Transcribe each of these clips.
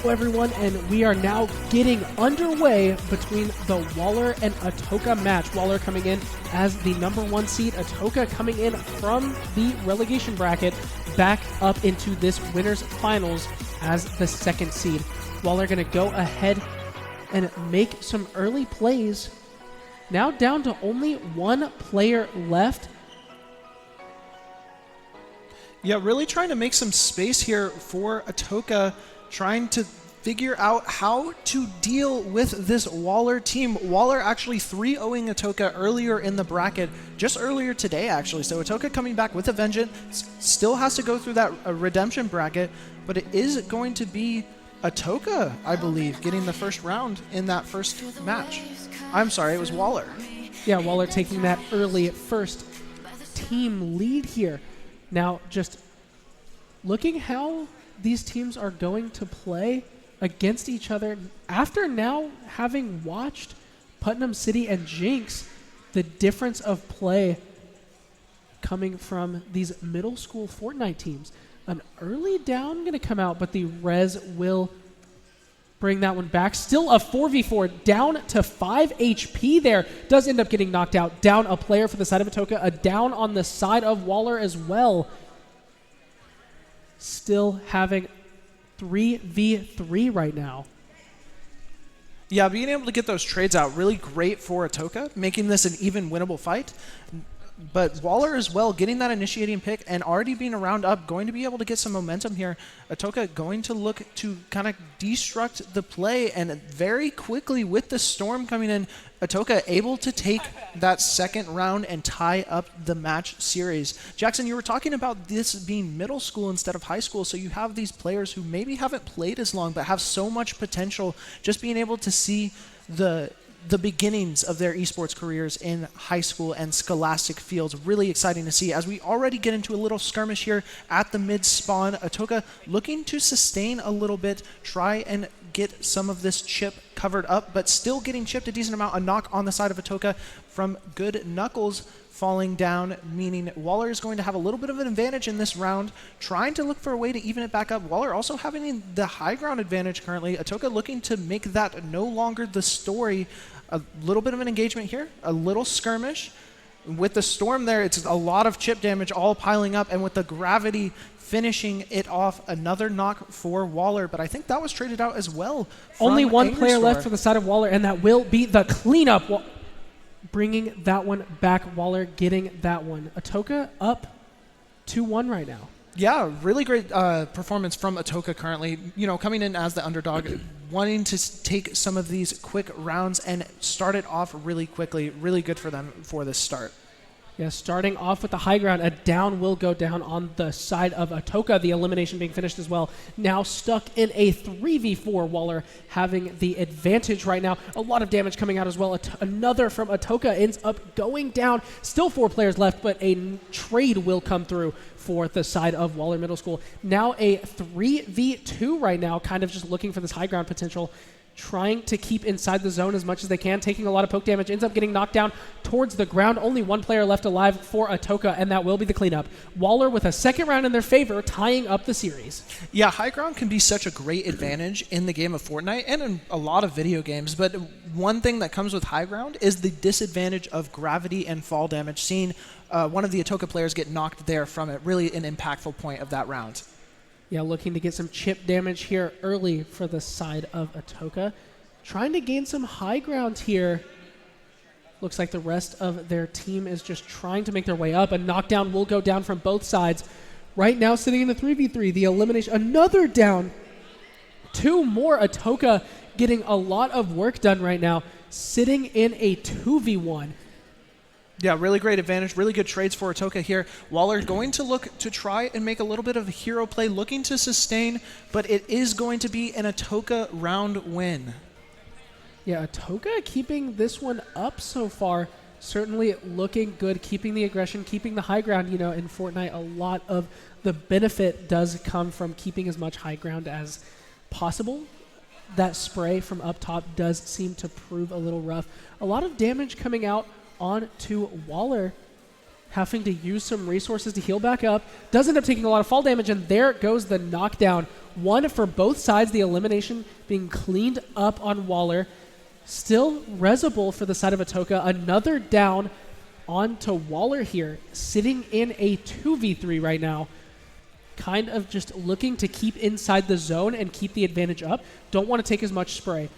Hello everyone, and we are now getting underway between the Waller and Atoka match. Waller coming in as the #1 seed, Atoka coming in from the relegation bracket back up into this winners finals as the 2nd seed. Waller going to go ahead and make some early plays. Now down to only 1 player left. Yeah, really trying to make some space here for Atoka, trying to figure out how to deal with this Waller team. Waller actually 3-0ing Atoka earlier in the bracket, just earlier today actually. So Atoka coming back with a vengeance, still has to go through that redemption bracket, but it is going to be Atoka, I believe, getting the first round in that first match. I'm sorry, it was Waller. Yeah, Waller taking that early first team lead here. Now, just looking how these teams are going to play against each other after now having watched Putnam City and Jinx, the difference of play coming from these middle school Fortnite teams. An early down going to come out, but the res will bring that one back. Still a 4v4 down to 5 HP there. Does end up getting knocked out. Down a player for the side of Atoka. A down on the side of Waller as well. Still having 3v3 right now. Yeah, being able to get those trades out, really great for Atoka, making this an even winnable fight. But Waller as well, getting that initiating pick and already being a round up, going to be able to get some momentum here. Atoka going to look to kind of destruct the play, and very quickly with the storm coming in, Atoka able to take that second round and tie up the match series. Jackson, you were talking about this being middle school instead of high school, so you have these players who maybe haven't played as long but have so much potential. Just being able to see the beginnings of their esports careers in high school and scholastic fields. Really exciting to see as we already get into a little skirmish here at the mid spawn. Atoka looking to sustain a little bit, try and get some of this chip covered up, but still getting chipped a decent amount. A knock on the side of Atoka from Good Knuckles falling down, meaning Waller is going to have a little bit of an advantage in this round, trying to look for a way to even it back up. Waller also having the high ground advantage currently. Atoka looking to make that no longer the story. A little bit of an engagement here, a little skirmish. With the storm there, it's a lot of chip damage all piling up, and with the gravity finishing it off, another knock for Waller, but I think that was traded out as well. Only 1 player left for the side of Waller, and that will be the cleanup. Bringing that one back, Waller getting that one. Atoka up 2-1 right now. Yeah, really great performance from Atoka currently. You know, coming in as the underdog, wanting to take some of these quick rounds and start it off really quickly. Really good for them for this start. Yeah, starting off with the high ground, a down will go down on the side of Atoka, the elimination being finished as well. Now stuck in a 3v4, Waller having the advantage right now. A lot of damage coming out as well. Another from Atoka ends up going down. Still 4 players left, but a trade will come through for the side of Waller Middle School. Now a 3v2 right now, kind of just looking for this high ground potential. Trying to keep inside the zone as much as they can, taking a lot of poke damage, ends up getting knocked down towards the ground. Only 1 player left alive for Atoka, and that will be the cleanup. Waller with a second round in their favor, tying up the series. Yeah, high ground can be such a great advantage in the game of Fortnite and in a lot of video games, but one thing that comes with high ground is the disadvantage of gravity and fall damage. Seeing one of the Atoka players get knocked there from it, really an impactful point of that round. Yeah, looking to get some chip damage here early for the side of Atoka. Trying to gain some high ground here. Looks like the rest of their team is just trying to make their way up. A knockdown will go down from both sides. Right now sitting in the 3v3, the elimination, another down. 2 more. Atoka getting a lot of work done right now. Sitting in a 2v1. Yeah, really great advantage. Really good trades for Atoka here. Waller going to look to try and make a little bit of a hero play, looking to sustain, but it is going to be an Atoka round win. Yeah, Atoka keeping this one up so far. Certainly looking good, keeping the aggression, keeping the high ground. You know, in Fortnite, a lot of the benefit does come from keeping as much high ground as possible. That spray from up top does seem to prove a little rough. A lot of damage coming out onto Waller, having to use some resources to heal back up. Does end up taking a lot of fall damage, and there goes the knockdown. One for both sides, the elimination being cleaned up on Waller. Still resable for the side of Atoka. Another down onto Waller here, sitting in a 2v3 right now. Kind of just looking to keep inside the zone and keep the advantage up. Don't want to take as much spray.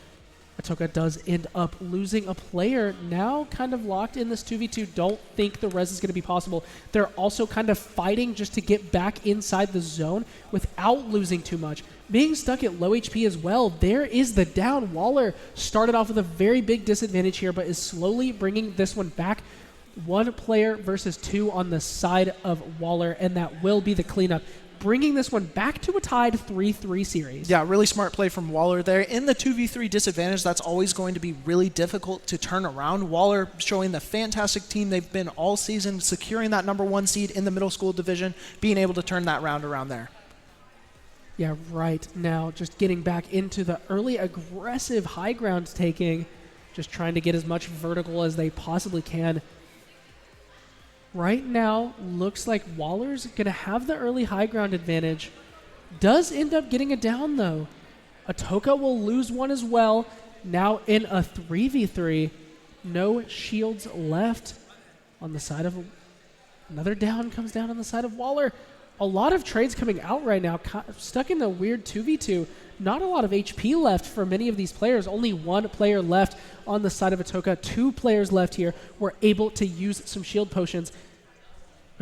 Atoka does end up losing a player. Now kind of locked in this 2v2. Don't think the res is going to be possible. They're also kind of fighting just to get back inside the zone without losing too much. Being stuck at low HP as well. There is the down. Waller started off with a very big disadvantage here, but is slowly bringing this one back. One player versus two on the side of Waller, and that will be the cleanup, bringing this one back to a tied 3-3 series. Yeah, really smart play from Waller there. In the 2v3 disadvantage, that's always going to be really difficult to turn around. Waller showing the fantastic team they've been all season, securing that #1 seed in the middle school division, being able to turn that round around there. Yeah, right now just getting back into the early aggressive high ground taking, just trying to get as much vertical as they possibly can. Right now, looks like Waller's going to have the early high ground advantage. Does end up getting a down, though. Atoka will lose one as well. Now in a 3v3. No shields left on the side of... Another down comes down on the side of Waller. A lot of trades coming out right now. Stuck in a weird 2v2. Not a lot of HP left for many of these players. Only one player left on the side of Atoka. Two players left here were able to use some shield potions.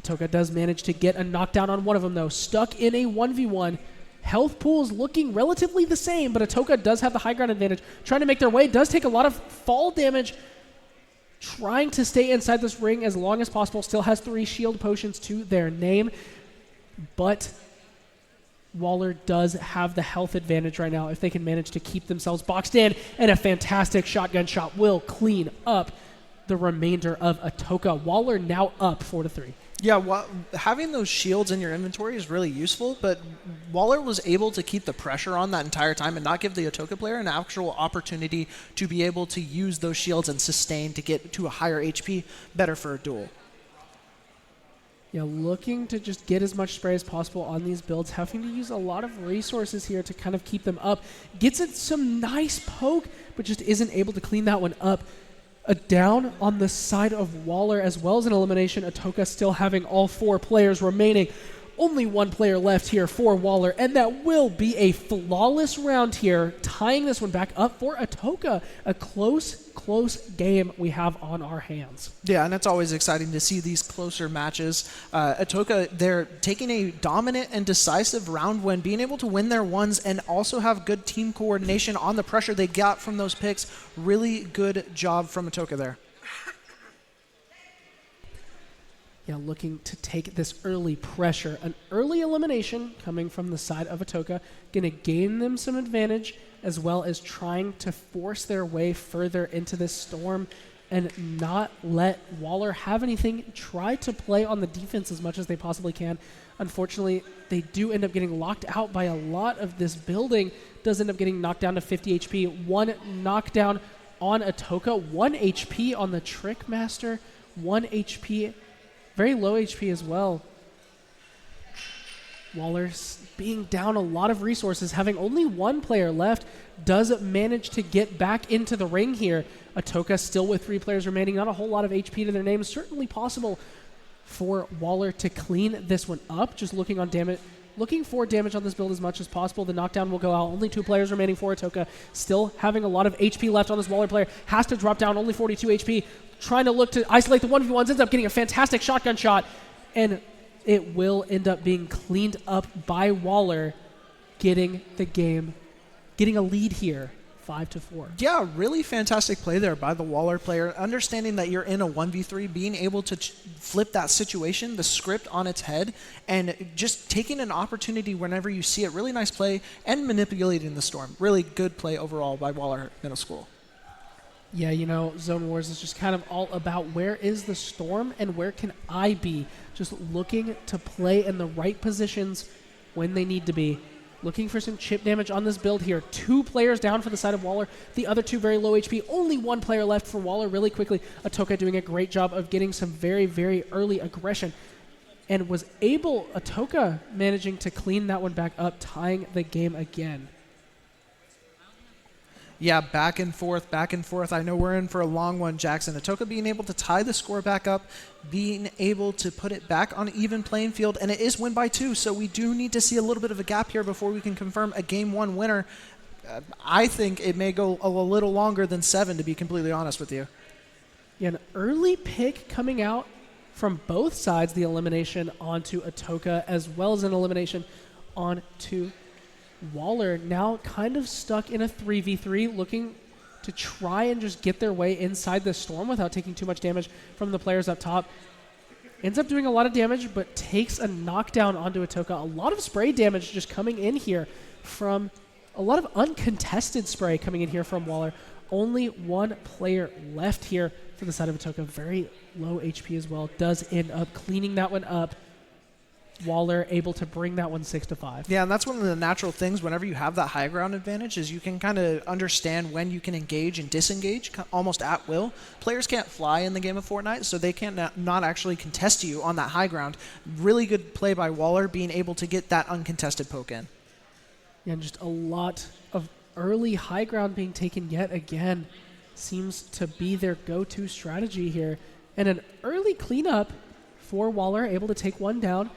Atoka does manage to get a knockdown on one of them, though. Stuck in a 1v1. Health pools looking relatively the same, but Atoka does have the high ground advantage. Trying to make their way. Does take a lot of fall damage. Trying to stay inside this ring as long as possible. Still has 3 shield potions to their name. But Waller does have the health advantage right now if they can manage to keep themselves boxed in, and a fantastic shotgun shot will clean up the remainder of Atoka. Waller now up 4-3. Yeah, well, having those shields in your inventory is really useful, but Waller was able to keep the pressure on that entire time and not give the Atoka player an actual opportunity to be able to use those shields and sustain to get to a higher HP, better for a duel. Yeah, looking to just get as much spray as possible on these builds, having to use a lot of resources here to kind of keep them up. Gets it some nice poke, but just isn't able to clean that one up. A down on the side of Waller as well as an elimination. Atoka still having all 4 players remaining. Only one player left here for Waller, and that will be a flawless round here, tying this one back up for Atoka. A close game we have on our hands. Yeah, and it's always exciting to see these closer matches. Atoka, they're taking a dominant and decisive round win, being able to win their ones and also have good team coordination on the pressure they got from those picks. Really good job from Atoka there. Yeah, looking to take this early pressure. An early elimination coming from the side of Atoka. Going to gain them some advantage, as well as trying to force their way further into this storm and not let Waller have anything. Try to play on the defense as much as they possibly can. Unfortunately, they do end up getting locked out by a lot of this building. Does end up getting knocked down to 50 HP. One knockdown on Atoka. 1 HP on the Trickmaster. 1 HP. Very low HP as well. Waller's being down a lot of resources, having only 1 player left, does manage to get back into the ring here. Atoka still with 3 players remaining, not a whole lot of HP to their name. Certainly possible for Waller to clean this one up. Just looking for damage on this build as much as possible. The knockdown will go out. Only 2 players remaining for Atoka. Still having a lot of HP left on this Waller player. Has to drop down, only 42 HP. Trying to look to isolate the 1v1s, ends up getting a fantastic shotgun shot, and it will end up being cleaned up by Waller, getting the game, getting a lead here 5-4. Yeah, really fantastic play there by the Waller player. Understanding that you're in a 1v3, being able to flip that situation, the script on its head, and just taking an opportunity whenever you see it. Really nice play and manipulating the storm. Really good play overall by Waller Middle School. Yeah, you know, Zone Wars is just kind of all about where is the storm and where can I be. Just looking to play in the right positions when they need to be. Looking for some chip damage on this build here. 2 players down for the side of Waller. The other 2 very low HP. Only 1 player left for Waller really quickly. Atoka doing a great job of getting some very, very early aggression. And was able, Atoka managing to clean that one back up, tying the game again. Yeah, back and forth, back and forth. I know we're in for a long one, Jackson. Atoka being able to tie the score back up, being able to put it back on even playing field, and it is win by 2, so we do need to see a little bit of a gap here before we can confirm a Game 1 winner. I think it may go a little longer than 7, to be completely honest with you. Yeah, an early pick coming out from both sides, the elimination onto Atoka, as well as an elimination onto Waller. Now kind of stuck in a 3v3, looking to try and just get their way inside the storm without taking too much damage from the players up top. Ends up doing a lot of damage, but takes a knockdown onto Atoka. A lot of spray damage just coming in here from a lot of uncontested spray coming in here from Waller. Only 1 player left here for the side of Atoka. Very low HP as well. Does end up cleaning that one up. Waller able to bring that one 6-5. Yeah, and that's one of the natural things whenever you have that high ground advantage is you can kind of understand when you can engage and disengage almost at will. Players can't fly in the game of Fortnite, so they can't not actually contest you on that high ground. Really good play by Waller being able to get that uncontested poke in. Yeah, and just a lot of early high ground being taken yet again. Seems to be their go-to strategy here. And an early cleanup for Waller, able to take one down.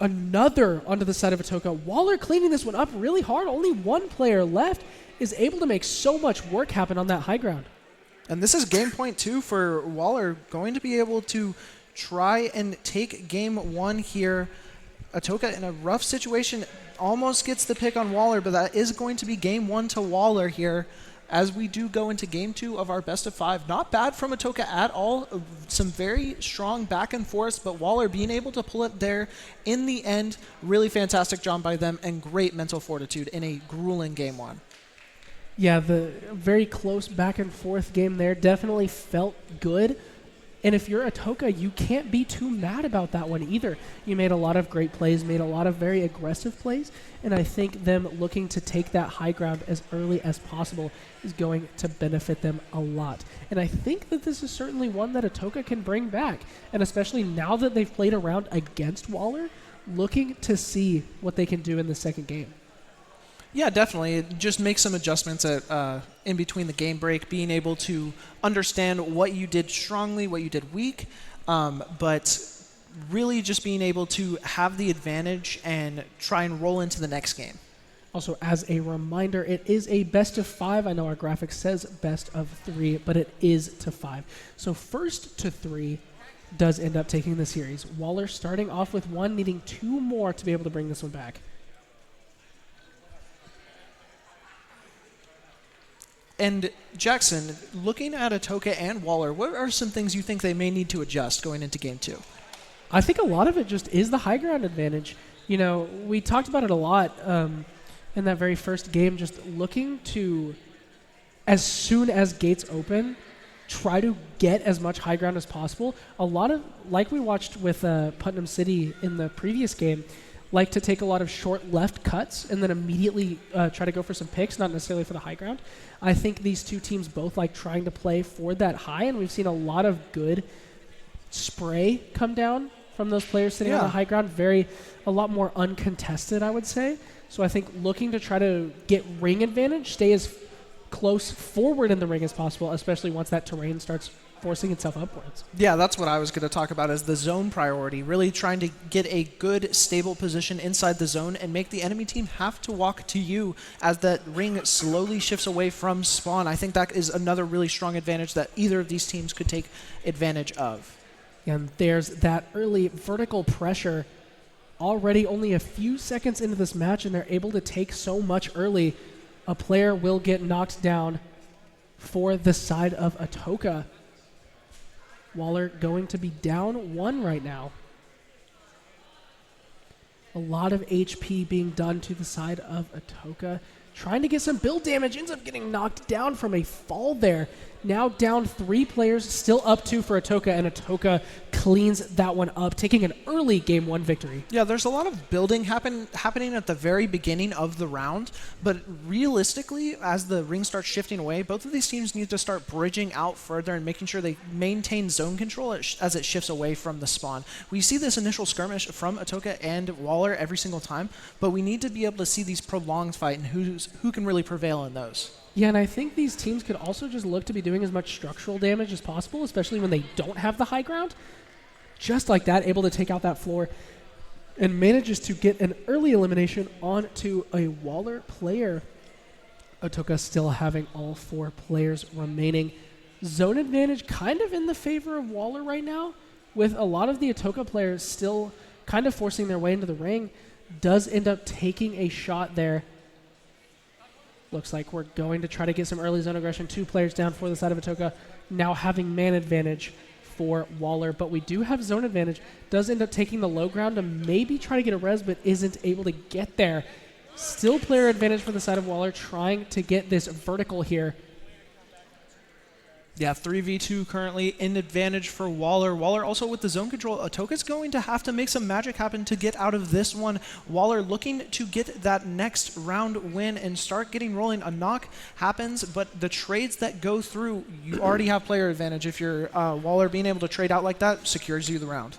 Another onto the side of Atoka. Waller cleaning this one up really hard. Only 1 player left, is able to make so much work happen on that high ground. And this is game point 2 for Waller, going to be able to try and take game 1 here. Atoka in a rough situation, almost gets the pick on Waller, but that is going to be game 1 to Waller here. As we do go into game 2 of our best of 5. Not bad from Atoka at all. Some very strong back and forth, but Waller being able to pull it there in the end. Really fantastic job by them and great mental fortitude in a grueling game 1. Yeah, the very close back and forth game there definitely felt good. And if you're Atoka, you can't be too mad about that one either. You made a lot of great plays, made a lot of very aggressive plays, and I think them looking to take that high ground as early as possible is going to benefit them a lot. And I think that this is certainly one that Atoka can bring back, and especially now that they've played around against Waller, looking to see what they can do in the second game. Yeah, definitely. Just make some adjustments in between the game break, being able to understand what you did strongly, what you did weak, but really just being able to have the advantage and try and roll into the next game. Also, as a reminder, it is a best of 5. I know our graphic says best of 3, but it is to 5. So first to 3 does end up taking the series. Waller starting off with 1, needing 2 more to be able to bring this one back. And Jackson, looking at Atoka and Waller, what are some things you think they may need to adjust going into game 2? I think a lot of it just is the high ground advantage. You know, we talked about it a lot in that very first game, just looking to, as soon as gates open, try to get as much high ground as possible. A lot of, like we watched with Putnam City in the previous game, like to take a lot of short left cuts and then immediately try to go for some picks, not necessarily for the high ground. I think these two teams both like trying to play for that high, and we've seen a lot of good spray come down from those players sitting on the high ground. A lot more uncontested, I would say. So I think looking to try to get ring advantage, stay as close forward in the ring as possible, especially once that terrain starts forcing itself upwards. Yeah, that's what I was going to talk about as the zone priority, really trying to get a good, stable position inside the zone and make the enemy team have to walk to you as that ring slowly shifts away from spawn. I think that is another really strong advantage that either of these teams could take advantage of. And there's that early vertical pressure already only a few seconds into this match, and they're able to take so much early. a player will get knocked down for the side of Atoka. Waller going to be down 1 right now. A lot of HP being done to the side of Atoka. Trying to get some build damage, ends up getting knocked down from a fall there. Now down 3 players, still up 2 for Atoka, and Atoka cleans that one up, taking an early Game 1 victory. Yeah, there's a lot of building happening at the very beginning of the round, but realistically, as the ring starts shifting away, both of these teams need to start bridging out further and making sure they maintain zone control as it shifts away from the spawn. We see this initial skirmish from Atoka and Waller every single time, but we need to be able to see these prolonged fight and who can really prevail in those. Yeah, and I think these teams could also just look to be doing as much structural damage as possible, especially when they don't have the high ground. Just like that, able to take out that floor and manages to get an early elimination onto a Waller player. Atoka still having all 4 players remaining. Zone advantage kind of in the favor of Waller right now, with a lot of the Atoka players still kind of forcing their way into the ring. Does end up taking a shot there. Looks like we're going to try to get some early zone aggression. 2 players down for the side of Atoka. Now having man advantage for Waller, but we do have zone advantage. Does end up taking the low ground to maybe try to get a res, but isn't able to get there. Still player advantage for the side of Waller, trying to get this vertical here. Yeah, 3v2 currently in advantage for Waller. Waller also with the zone control. Atoka's going to have to make some magic happen to get out of this one. Waller looking to get that next round win and start getting rolling. A knock happens, but the trades that go through, you already have player advantage. If you're Waller, being able to trade out like that secures you the round.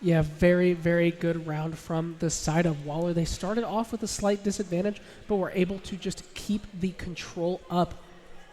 Yeah, very, very good round from the side of Waller. They started off with a slight disadvantage, but were able to just keep the control up.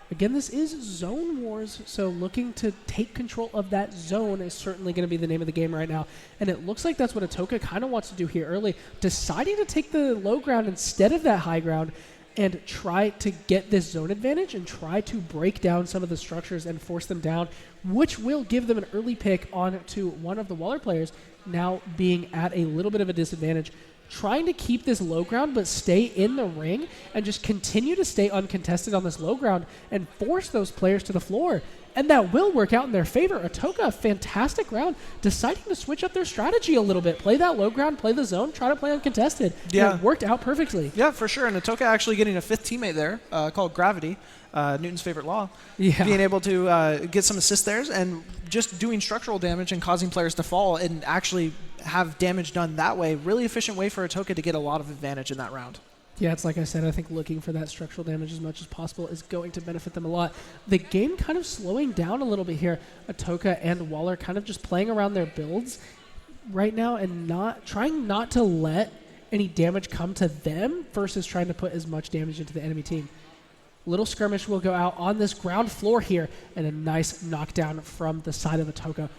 Again, this is Zone Wars, so looking to take control of that zone is certainly going to be the name of the game right now. And it looks like that's what Atoka kind of wants to do here early, deciding to take the low ground instead of that high ground and try to get this zone advantage and try to break down some of the structures and force them down, which will give them an early pick onto one of the Waller players, now being at a little bit of a disadvantage. Trying to keep this low ground but stay in the ring and just continue to stay uncontested on this low ground and force those players to the floor. And that will work out in their favor. Atoka, a fantastic round, deciding to switch up their strategy a little bit. Play that low ground, play the zone, try to play uncontested. Yeah. And it worked out perfectly. Yeah, for sure. And Atoka actually getting a 5th teammate there called Gravity, Newton's favorite law. Yeah. Being able to get some assists there and just doing structural damage and causing players to fall and actually have damage done that way. Really efficient way for Atoka to get a lot of advantage in that round. Yeah, it's like I said, I think looking for that structural damage as much as possible is going to benefit them a lot. The game kind of slowing down a little bit here. Atoka and Waller kind of just playing around their builds right now and trying not to let any damage come to them versus trying to put as much damage into the enemy team. Little skirmish will go out on this ground floor here, and a nice knockdown from the side of Atoka.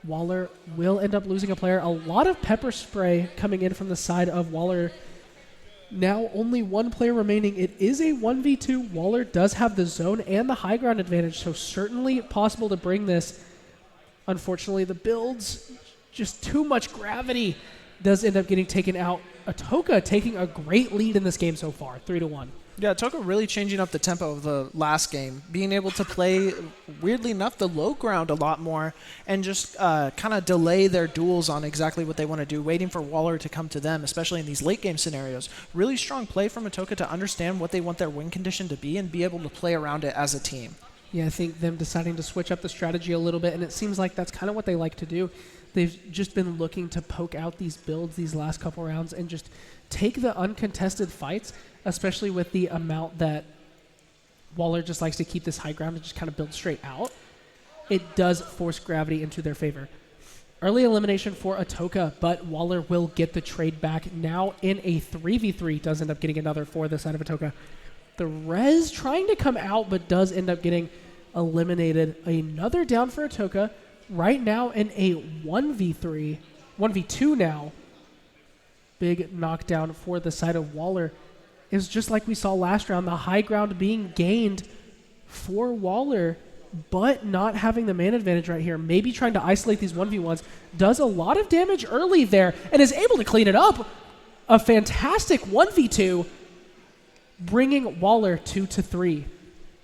Waller will end up losing a player. A lot of pepper spray coming in from the side of Waller. Now only 1 player remaining. It is a 1v2. Waller does have the zone and the high ground advantage, so certainly possible to bring this. Unfortunately, the builds, just too much gravity, does end up getting taken out. Atoka taking a great lead in this game so far, 3-1. Yeah, Atoka really changing up the tempo of the last game, being able to play, weirdly enough, the low ground a lot more and just kind of delay their duels on exactly what they want to do, waiting for Waller to come to them, especially in these late game scenarios. Really strong play from Atoka to understand what they want their win condition to be and be able to play around it as a team. Yeah, I think them deciding to switch up the strategy a little bit, and it seems like that's kind of what they like to do. They've just been looking to poke out these builds these last couple rounds and just take the uncontested fights, especially with the amount that Waller just likes to keep this high ground and just kind of build straight out. It does force gravity into their favor. Early elimination for Atoka, but Waller will get the trade back now in a 3v3. Does end up getting another for the side of Atoka. The res trying to come out, but does end up getting eliminated. Another down for Atoka. Right now in a 1v2 now. Big knockdown for the side of Waller. It was just like we saw last round, the high ground being gained for Waller, but not having the man advantage right here. Maybe trying to isolate these 1v1s. Does a lot of damage early there and is able to clean it up. A fantastic 1v2. bringing Waller 2-3.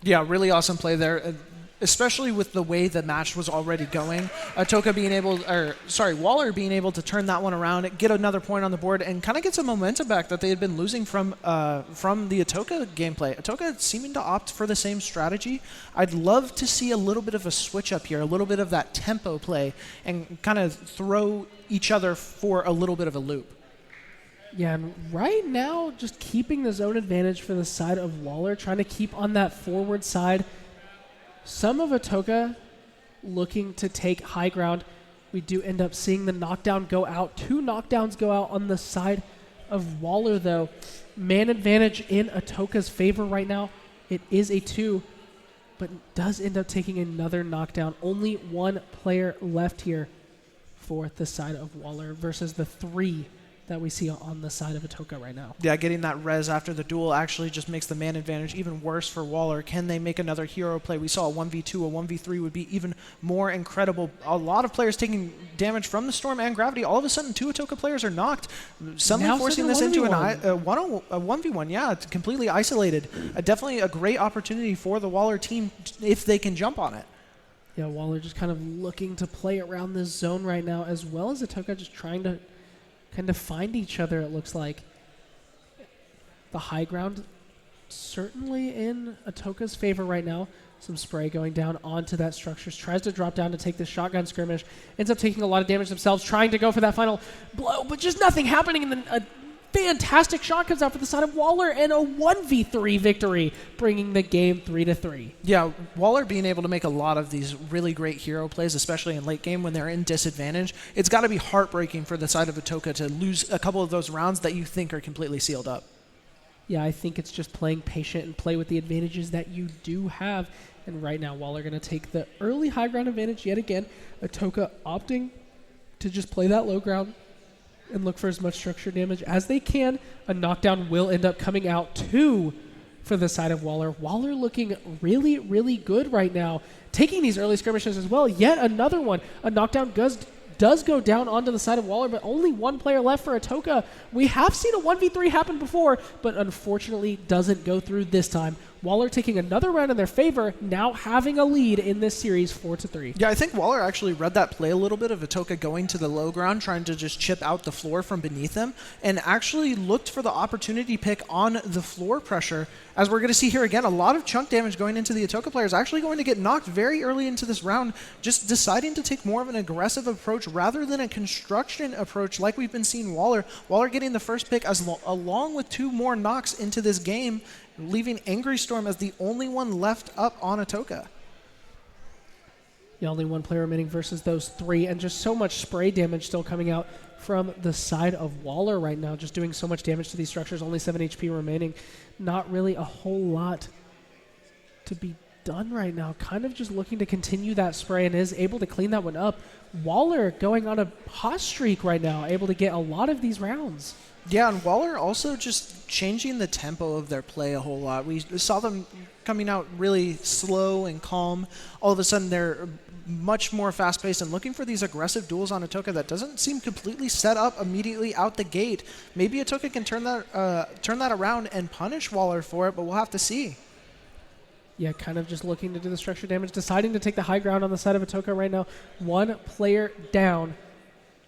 Yeah, really awesome play there, especially with the way the match was already going. Waller being able to turn that one around, get another point on the board, and kind of get some momentum back that they had been losing from the Atoka gameplay. Atoka seeming to opt for the same strategy. I'd love to see a little bit of a switch up here, a little bit of that tempo play, and kind of throw each other for a little bit of a loop. Yeah, and right now, just keeping the zone advantage for the side of Waller, trying to keep on that forward side. Some of Atoka looking to take high ground. We do end up seeing the knockdown go out. 2 knockdowns go out on the side of Waller, though. Man advantage in Atoka's favor right now. It is a 2, but does end up taking another knockdown. Only 1 player left here for the side of Waller versus the 3 that we see on the side of Atoka right now. Yeah, getting that res after the duel actually just makes the man advantage even worse for Waller. Can they make another hero play? We saw a 1v2, a 1v3 would be even more incredible. A lot of players taking damage from the Storm and Gravity. All of a sudden, 2 Atoka players are knocked, suddenly forcing this into a 1v1. Yeah, it's completely isolated. Definitely a great opportunity for the Waller team if they can jump on it. Yeah, Waller just kind of looking to play around this zone right now, as well as Atoka just trying to kind of find each other, it looks like. The high ground certainly in Atoka's favor right now. Some spray going down onto that structures. Tries to drop down to take the shotgun skirmish. Ends up taking a lot of damage themselves, trying to go for that final blow, but just nothing happening. And then a fantastic shot comes out for the side of Waller and a 1v3 victory, bringing the game 3-3. Yeah, Waller being able to make a lot of these really great hero plays, especially in late game when they're in disadvantage. It's got to be heartbreaking for the side of Atoka to lose a couple of those rounds that you think are completely sealed up. Yeah, I think it's just playing patient and play with the advantages that you do have. And right now, Waller going to take the early high ground advantage yet again. Atoka opting to just play that low ground and look for as much structure damage as they can. A knockdown will end up coming out 2 for the side of Waller. Waller looking really, really good right now. Taking these early skirmishes as well. Yet another one. A knockdown does go down onto the side of Waller, but only 1 player left for Atoka. We have seen a 1v3 happen before, but unfortunately doesn't go through this time. Waller taking another round in their favor, now having a lead in this series 4-3. Yeah, I think Waller actually read that play a little bit of Atoka going to the low ground, trying to just chip out the floor from beneath them, and actually looked for the opportunity pick on the floor pressure. As we're going to see here again, a lot of chunk damage going into the Atoka players, actually going to get knocked very early into this round, just deciding to take more of an aggressive approach rather than a construction approach like we've been seeing Waller. Waller getting the first pick along with 2 more knocks into this game, leaving Angry Storm as the only one left up on Atoka. Yeah, only 1 player remaining versus those 3, and just so much spray damage still coming out from the side of Waller right now, just doing so much damage to these structures, only 7 HP remaining. Not really a whole lot to be done right now. Kind of just looking to continue that spray and is able to clean that one up. Waller going on a hot streak right now, able to get a lot of these rounds. Yeah, and Waller also just changing the tempo of their play a whole lot. We saw them coming out really slow and calm. All of a sudden, they're much more fast-paced and looking for these aggressive duels on Atoka that doesn't seem completely set up immediately out the gate. Maybe Atoka can turn that around and punish Waller for it, but we'll have to see. Yeah, kind of just looking to do the structure damage, deciding to take the high ground on the side of Atoka right now. 1 player down.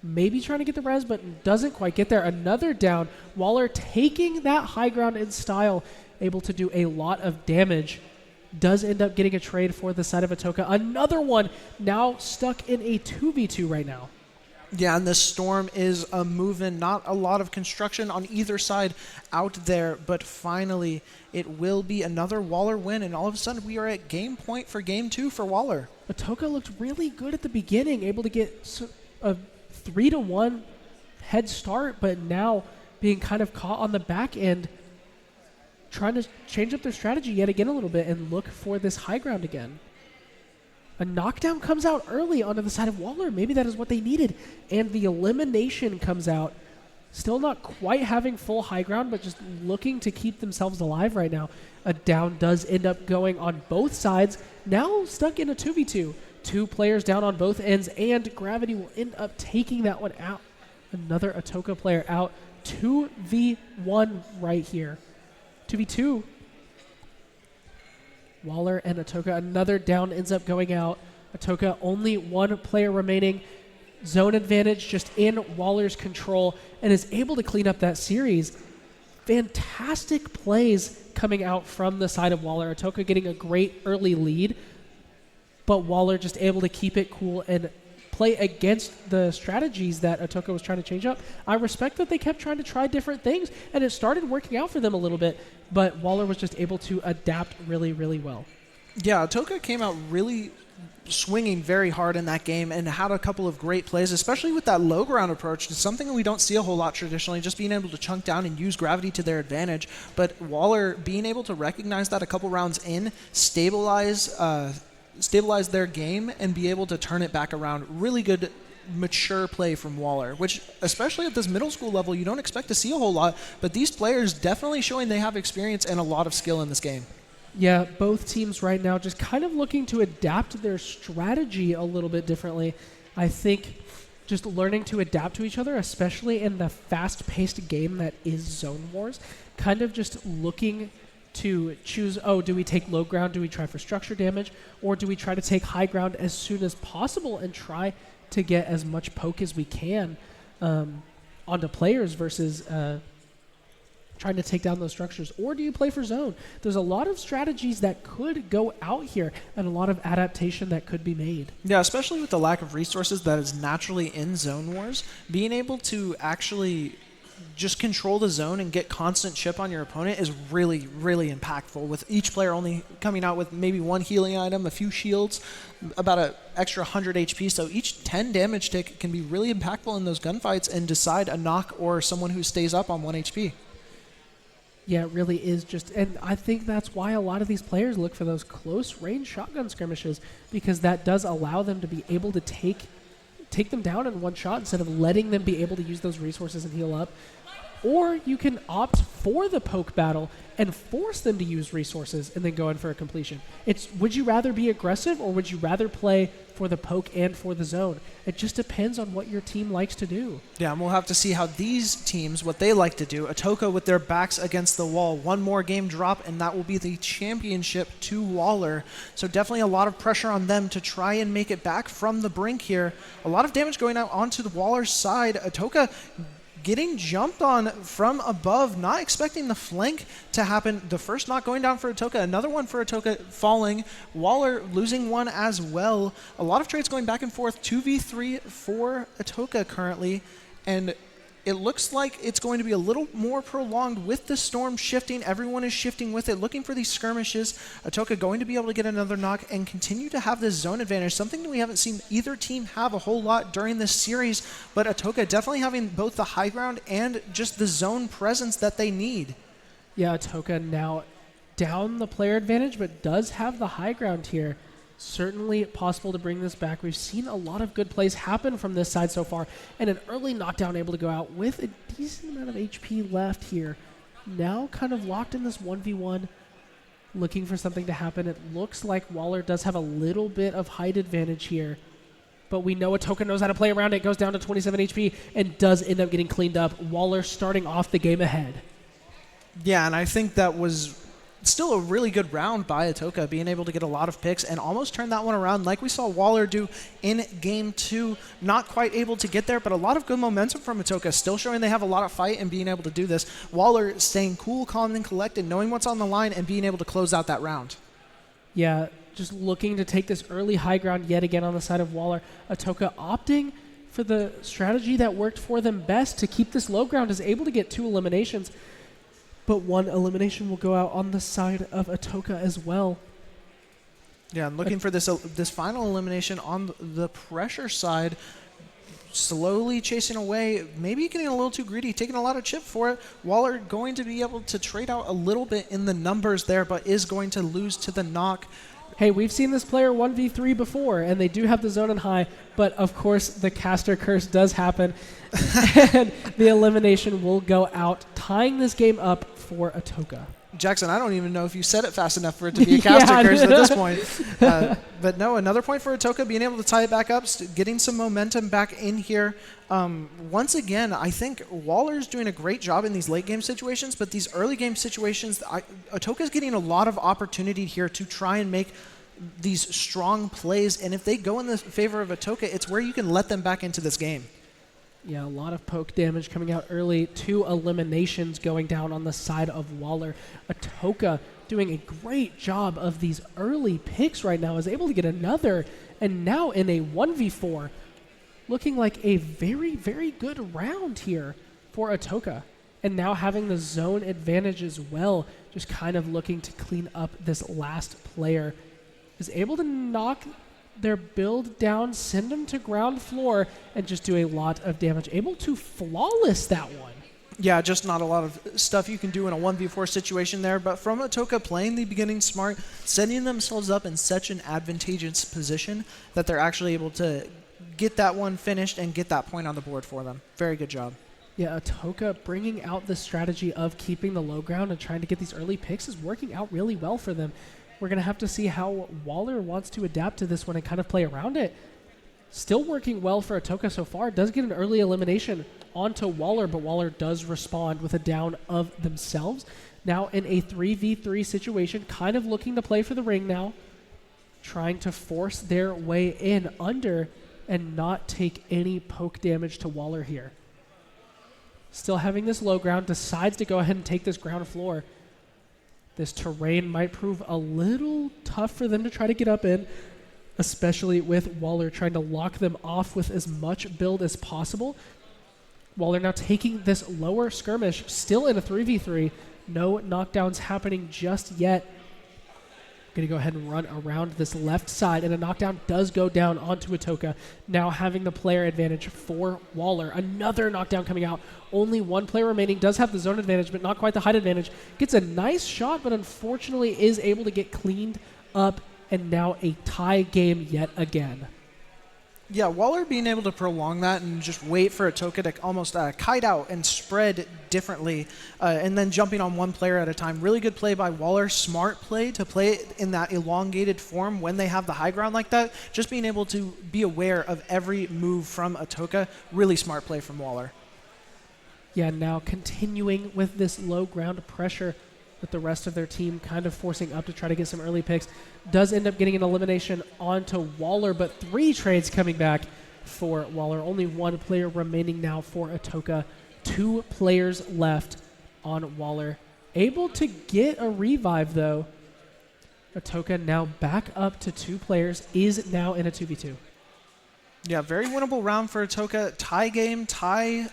Maybe trying to get the res, but doesn't quite get there. Another down. Waller taking that high ground in style, able to do a lot of damage. Does end up getting a trade for the side of Atoka. Another one now stuck in a 2v2 right now. Yeah, and the Storm is a moving. Not a lot of construction on either side out there, but finally it will be another Waller win, and all of a sudden we are at game point for game 2 for Waller. Atoka looked really good at the beginning, able to get a 3-1 head start, but now being kind of caught on the back end, trying to change up their strategy yet again a little bit and look for this high ground again. A knockdown comes out early onto the side of Waller. Maybe that is what they needed. And the elimination comes out. Still not quite having full high ground, but just looking to keep themselves alive right now. A down does end up going on both sides. Now stuck in a 2v2. 2 players down on both ends, and Gravity will end up taking that one out. Another Atoka player out. 2v1 right here. 2v2. Waller and Atoka. Another down ends up going out. Atoka, only one player remaining. Zone advantage just in Waller's control and is able to clean up that series. Fantastic plays coming out from the side of Waller. Atoka getting a great early lead, but Waller just able to keep it cool and play against the strategies that Atoka was trying to change up. I respect that they kept trying to try different things, and it started working out for them a little bit, but Waller was just able to adapt really, really well. Yeah, Atoka came out really swinging very hard in that game and had a couple of great plays, especially with that low ground approach. It's something that we don't see a whole lot traditionally, just being able to chunk down and use gravity to their advantage. But Waller being able to recognize that a couple rounds in, stabilize their game and be able to turn it back around. Really good, mature play from Waller, which especially at this middle school level, you don't expect to see a whole lot, but these players definitely showing they have experience and a lot of skill in this game. Yeah, both teams right now just kind of looking to adapt their strategy a little bit differently. I think just learning to adapt to each other, especially in the fast-paced game that is Zone Wars, kind of just looking to choose, do we take low ground, do we try for structure damage, or do we try to take high ground as soon as possible and try to get as much poke as we can onto players versus trying to take down those structures, or do you play for zone? There's a lot of strategies that could go out here and a lot of adaptation that could be made. Yeah, especially with the lack of resources that is naturally in Zone Wars, being able to actually just control the zone and get constant chip on your opponent is really, really impactful, with each player only coming out with maybe one healing item, a few shields, about an extra 100 HP, so each 10 damage tick can be really impactful in those gunfights and decide a knock or someone who stays up on 1 HP. Yeah, it really is just, and I think that's why a lot of these players look for those close range shotgun skirmishes, because that does allow them to be able to take them down in one shot instead of letting them be able to use those resources and heal up. Or you can opt for the poke battle and force them to use resources and then go in for a completion. Would you rather be aggressive or would you rather play for the poke and for the zone? It just depends on what your team likes to do. Yeah, and we'll have to see how these teams, what they like to do. Atoka with their backs against the wall. One more game drop, and that will be the championship to Waller. So definitely a lot of pressure on them to try and make it back from the brink here. A lot of damage going out onto the Waller's side. Atoka getting jumped on from above, not expecting the flank to happen. The first knock going down for Atoka, another one for Atoka falling. Waller losing one as well. A lot of trades going back and forth. 2v3 for Atoka currently, and it looks like it's going to be a little more prolonged with the storm shifting. Everyone is shifting with it, looking for these skirmishes. Atoka going to be able to get another knock and continue to have this zone advantage, something that we haven't seen either team have a whole lot during this series, but Atoka definitely having both the high ground and just the zone presence that they need. Yeah, Atoka now down the player advantage, but does have the high ground here. Certainly possible to bring this back. We've seen a lot of good plays happen from this side so far, and an early knockdown able to go out with a decent amount of HP left here. Now kind of locked in this 1v1, looking for something to happen. It looks like Waller does have a little bit of height advantage here, but we know Atoka knows how to play around it. Goes down to 27 HP and does end up getting cleaned up. Waller starting off the game ahead. Yeah, and I think that was still a really good round by Atoka, being able to get a lot of picks and almost turn that one around like we saw Waller do in Game 2. Not quite able to get there, but a lot of good momentum from Atoka, still showing they have a lot of fight and being able to do this. Waller staying cool, calm, and collected, knowing what's on the line and being able to close out that round. Yeah, just looking to take this early high ground yet again on the side of Waller. Atoka opting for the strategy that worked for them best to keep this low ground, is able to get 2 eliminations. But 1 elimination will go out on the side of Atoka as well. Yeah, and looking for this final elimination on the pressure side, slowly chasing away, maybe getting a little too greedy, taking a lot of chip for it. Waller going to be able to trade out a little bit in the numbers there, but is going to lose to the knock. Hey, we've seen this player 1v3 before, and they do have the zone and high, but of course the caster curse does happen, and the elimination will go out, tying this game up for Atoka. Jackson, I don't even know if you said it fast enough for it to be a caster curse at this point. But no, another point for Atoka, being able to tie it back up, getting some momentum back in here. Once again, I think Waller's doing a great job in these late game situations, but these early game situations, Atoka's getting a lot of opportunity here to try and make these strong plays, and if they go in the favor of Atoka, it's where you can let them back into this game. Yeah, a lot of poke damage coming out early. 2 eliminations going down on the side of Waller. Atoka doing a great job of these early picks right now, is able to get another, and now in a 1v4, looking like a very, very good round here for Atoka. And now having the zone advantage as well, just kind of looking to clean up this last player. Is able to knock their build down, send them to ground floor, and just do a lot of damage. Able to flawless that one. Yeah, just not a lot of stuff you can do in a 1v4 situation there, but from Atoka playing the beginning smart, setting themselves up in such an advantageous position that they're actually able to get that one finished and get that point on the board for them. Very good job. Yeah, Atoka bringing out the strategy of keeping the low ground and trying to get these early picks is working out really well for them. We're going to have to see how Waller wants to adapt to this one and kind of play around it. Still working well for Atoka so far. Does get an early elimination onto Waller, but Waller does respond with a down of themselves. Now in a 3v3 situation, kind of looking to play for the ring now. Trying to force their way in under and not take any poke damage to Waller here. Still having this low ground, decides to go ahead and take this ground floor. This terrain might prove a little tough for them to try to get up in, especially with Waller trying to lock them off with as much build as possible. Waller now taking this lower skirmish, still in a 3v3. No knockdowns happening just yet. Going to go ahead and run around this left side, and a knockdown does go down onto Atoka. Now having the player advantage for Waller. Another knockdown coming out. Only one player remaining. Does have the zone advantage, but not quite the height advantage. Gets a nice shot, but unfortunately is able to get cleaned up, and now a tie game yet again. Yeah, Waller being able to prolong that and just wait for Atoka to almost kite out and spread differently, and then jumping on one player at a time. Really good play by Waller. Smart play to play it in that elongated form when they have the high ground like that. Just being able to be aware of every move from Atoka. Really smart play from Waller. Yeah, now continuing with this low ground pressure with the rest of their team kind of forcing up to try to get some early picks. Does end up getting an elimination onto Waller, but 3 trades coming back for Waller. Only 1 player remaining now for Atoka. 2 players left on Waller. Able to get a revive, though. Atoka now back up to 2 players, is now in a 2v2. Yeah, very winnable round for Atoka. Tie game, tie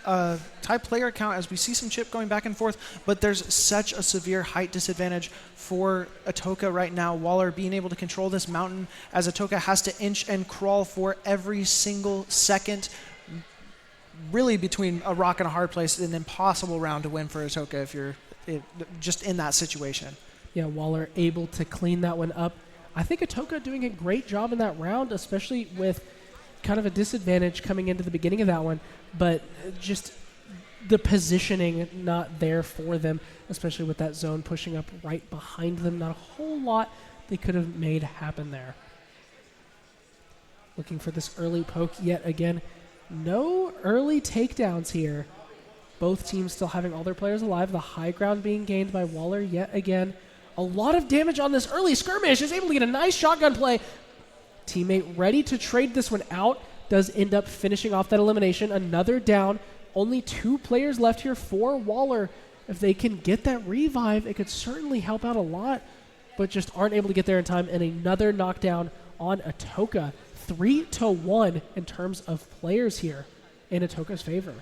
player count as we see some chip going back and forth, but there's such a severe height disadvantage for Atoka right now. Waller being able to control this mountain as Atoka has to inch and crawl for every single second. Really between a rock and a hard place, an impossible round to win for Atoka if you're just in that situation. Yeah, Waller able to clean that one up. I think Atoka doing a great job in that round, especially with kind of a disadvantage coming into the beginning of that one, but just the positioning not there for them, especially with that zone pushing up right behind them. Not a whole lot they could have made happen there. Looking for this early poke yet again. No early takedowns here. Both teams still having all their players alive. The high ground being gained by Waller yet again. A lot of damage on this early skirmish. Is able to get a nice shotgun play. Teammate ready to trade this one out. Does end up finishing off that elimination. Another down. Only 2 players left here for Waller. If they can get that revive, it could certainly help out a lot, but just aren't able to get there in time. And another knockdown on Atoka. 3-1 in terms of players here in Atoka's favor.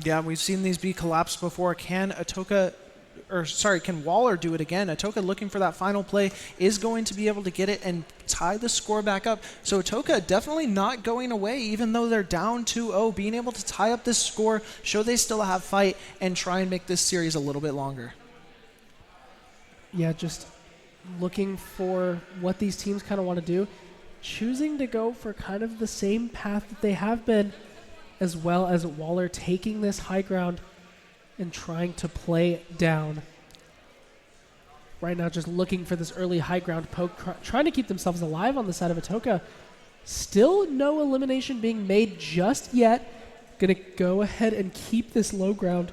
Yeah, we've seen these be collapsed before. Can Waller do it again? Atoka looking for that final play, is going to be able to get it and tie the score back up. So Atoka definitely not going away, even though they're down 2-0, being able to tie up this score, show they still have fight, and try and make this series a little bit longer. Yeah, just looking for what these teams kind of want to do. Choosing to go for kind of the same path that they have been, as well as Waller taking this high ground and trying to play down right now just looking for this early high ground poke, trying to keep themselves alive on the side of Atoka. Still no elimination being made just yet. Going to go ahead and keep this low ground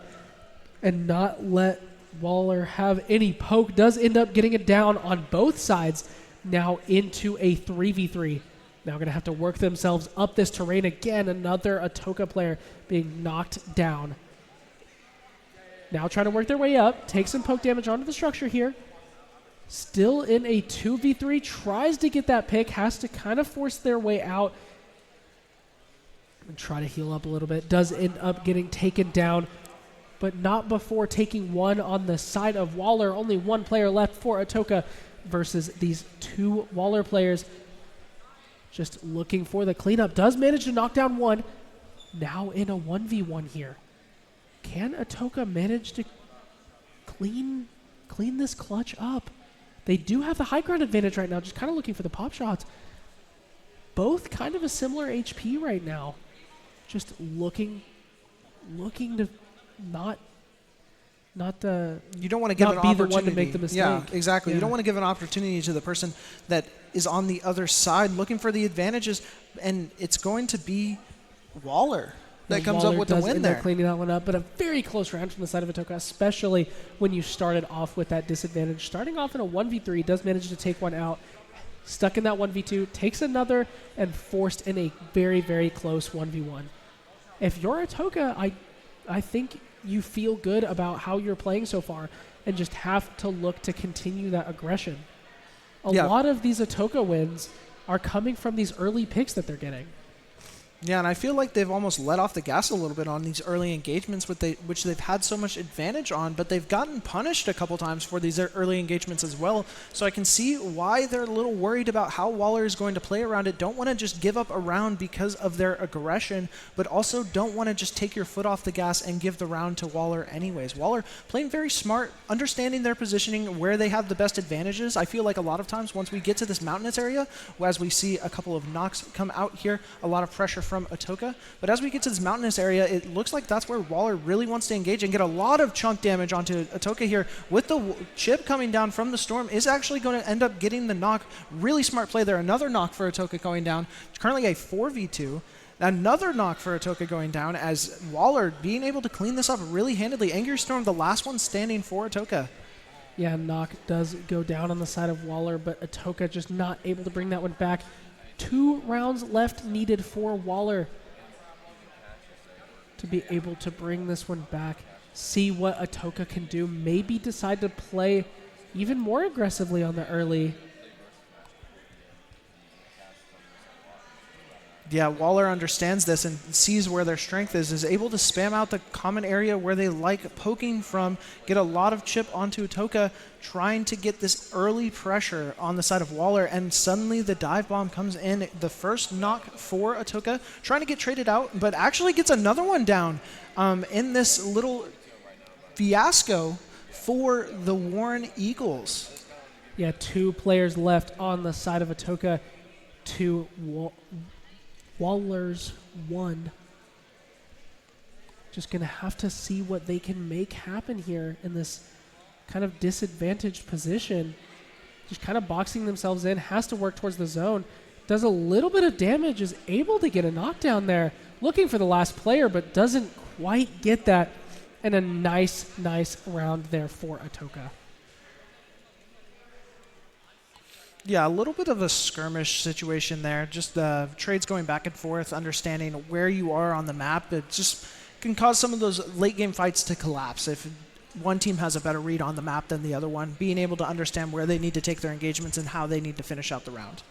and not let Waller have any poke. Does end up getting it down on both sides. Now into a 3v3. Now going to have to work themselves up this terrain again. Another Atoka player being knocked down. Now trying to work their way up. Take some poke damage onto the structure here. Still in a 2v3. Tries to get that pick. Has to kind of force their way out. And try to heal up a little bit. Does end up getting taken down. But not before taking one on the side of Waller. Only one player left for Atoka versus these two Waller players. Just looking for the cleanup. Does manage to knock down one. Now in a 1v1 here. Can Atoka manage to clean this clutch up? They do have the high ground advantage right now. Just kind of looking for the pop shots. Both kind of a similar HP right now. Just looking to not the you don't want to give an be opportunity. the one to make the mistake. Yeah, exactly. Yeah. You don't want to give an opportunity to the person that is on the other side looking for the advantages, and it's going to be Waller that comes Waller up with the does win end there. up cleaning that one up, but a very close round from the side of Atoka, especially when you started off with that disadvantage. Starting off in a 1v3, does manage to take one out. Stuck in that 1v2, takes another, and forced in a very, very close 1v1. If you're Atoka, I think you feel good about how you're playing so far and just have to look to continue that aggression. A lot of these Atoka wins are coming from these early picks that they're getting. Yeah, and I feel like they've almost let off the gas a little bit on these early engagements, which they've had so much advantage on, but they've gotten punished a couple times for these early engagements as well. So I can see why they're a little worried about how Waller is going to play around it. Don't want to just give up a round because of their aggression, but also don't want to just take your foot off the gas and give the round to Waller anyways. Waller playing very smart, understanding their positioning, where they have the best advantages. I feel like a lot of times once we get to this mountainous area, as we see a couple of knocks come out here, a lot of pressure from Atoka. But as we get to this mountainous area, it looks like that's where Waller really wants to engage and get a lot of chunk damage onto Atoka here. With the chip coming down from the storm, is actually going to end up getting the knock. Really smart play there. Another knock for Atoka going down. It's currently a 4v2. Another knock for Atoka going down as Waller being able to clean this up really handedly. Angry Storm, the last one standing for Atoka. Yeah, knock does go down on the side of Waller, but Atoka just not able to bring that one back. 2 rounds left needed for Waller to be able to bring this one back. See what Atoka can do. Maybe decide to play even more aggressively on the early. Yeah, Waller understands this and sees where their strength is able to spam out the common area where they like poking from, get a lot of chip onto Atoka, trying to get this early pressure on the side of Waller, and suddenly the dive bomb comes in. The first knock for Atoka, trying to get traded out, but actually gets another one down in this little fiasco for the Warren Eagles. Yeah, 2 players left on the side of Atoka. Waller's 1. Just going to have to see what they can make happen here in this kind of disadvantaged position. Just kind of boxing themselves in, has to work towards the zone. Does a little bit of damage, is able to get a knockdown there. Looking for the last player, but doesn't quite get that. And a nice round there for Atoka. Yeah, a little bit of a skirmish situation there. Just trades going back and forth, understanding where you are on the map. It just can cause some of those late game fights to collapse if one team has a better read on the map than the other one, being able to understand where they need to take their engagements and how they need to finish out the round.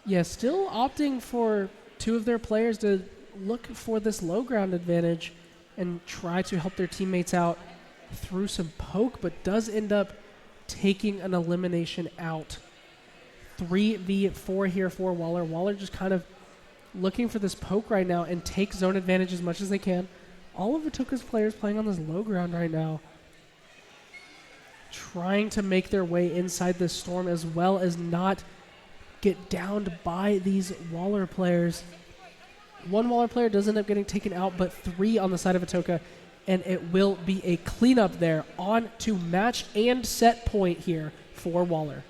Yeah, still opting for 2 of their players to look for this low ground advantage and try to help their teammates out through some poke, but does end up taking an elimination out. 3v4 here for Waller. Waller just kind of looking for this poke right now and take zone advantage as much as they can. All of Atoka's players playing on this low ground right now, trying to make their way inside this storm as well as not get downed by these Waller players. 1 Waller player does end up getting taken out, but 3 on the side of Atoka and it will be a cleanup there on to match and set point here for Waller.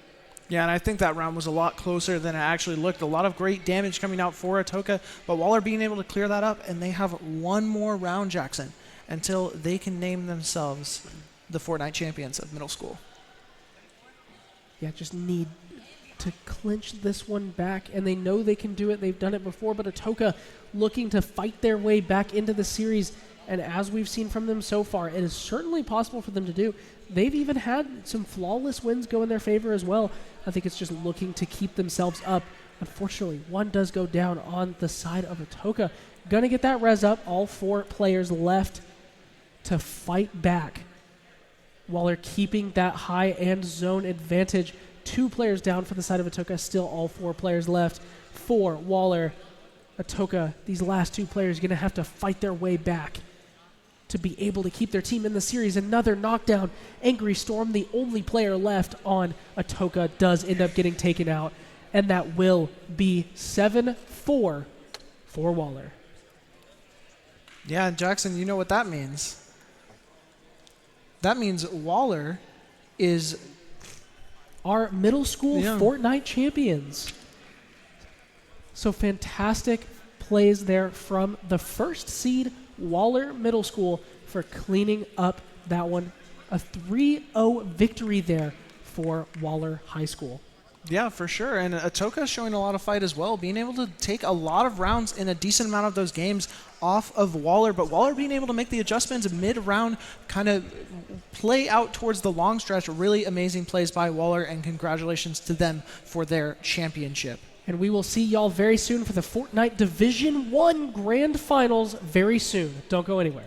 Yeah, and I think that round was a lot closer than it actually looked. A lot of great damage coming out for Atoka, but Waller being able to clear that up, and they have one more round, Jackson, until they can name themselves the Fortnite champions of middle school. Yeah, just need to clinch this one back, and they know they can do it. They've done it before, but Atoka looking to fight their way back into the series, and as we've seen from them so far, it is certainly possible for them to do. They've even had some flawless wins go in their favor as well. I think it's just looking to keep themselves up. Unfortunately, one does go down on the side of Atoka. Gonna get that res up. All 4 players left to fight back while they're keeping that high and zone advantage. 2 players down for the side of Atoka. Still all 4 players left for Waller. Atoka, these last 2 players are going to have to fight their way back to be able to keep their team in the series. Another knockdown. Angry Storm, the only player left on Atoka, does end up getting taken out. And that will be 7-4 for Waller. Yeah, and Jackson, you know what that means. That means Waller is our middle school Fortnite champions. So fantastic plays there from the first seed Waller Middle School for cleaning up that one. A 3-0 victory there for Waller High School. Yeah, for sure. And Atoka is showing a lot of fight as well, being able to take a lot of rounds in a decent amount of those games off of Waller, but Waller being able to make the adjustments mid-round, kind of play out towards the long stretch. Really amazing plays by Waller, and congratulations to them for their championship. And we will see y'all very soon for the Fortnite Division 1 Grand Finals very soon. Don't go anywhere.